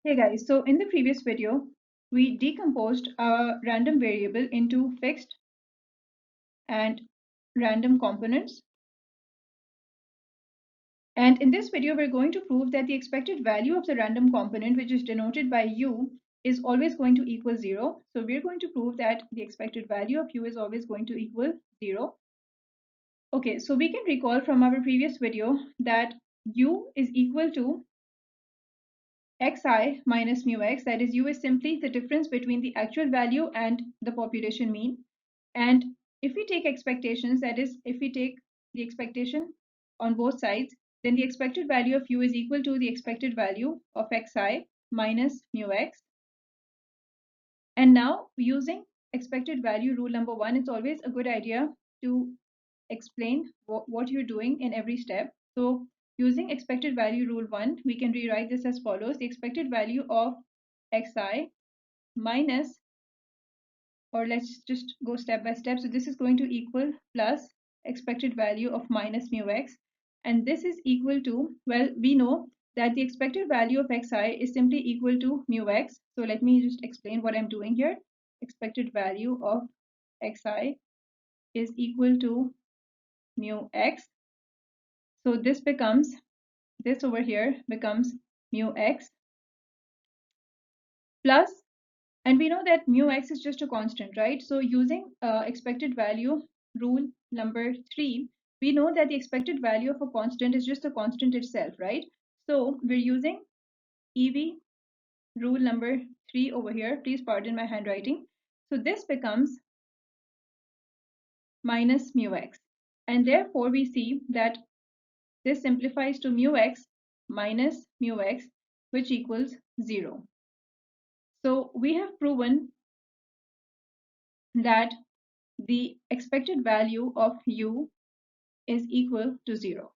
Hey guys, so in the previous video, we decomposed a random variable into fixed and random components. And in this video, we're going to prove that the expected value of the random component, which is denoted by u, is always going to equal 0. So we're going to prove that the expected value of u is always going to equal 0. Okay, so we can recall from our previous video that u is equal to xi minus mu x, that is u is simply the difference between the actual value and the population mean. And if we take expectations, that is if we take the expectation on both sides, then the expected value of u is equal to the expected value of xi minus mu x. And now using expected value rule number 1, it's always a good idea to explain what you're doing in every step. So using expected value rule 1, we can rewrite this as follows. The expected value of xi minus, or let's just go step by step. So this is going to equal plus expected value of minus mu x. And this is equal to, well, we know that the expected value of xi is simply equal to mu x. So let me just explain what I'm doing here. Expected value of xi is equal to mu x. So this over here becomes mu x plus, and we know that mu x is just a constant, right? So using expected value rule number 3, we know that the expected value of a constant is just a constant itself, right? So we're using EV rule number 3 over here. Please pardon my handwriting. So this becomes minus mu x. And therefore we see that this simplifies to mu x minus mu x, which equals 0. So we have proven that the expected value of u is equal to 0.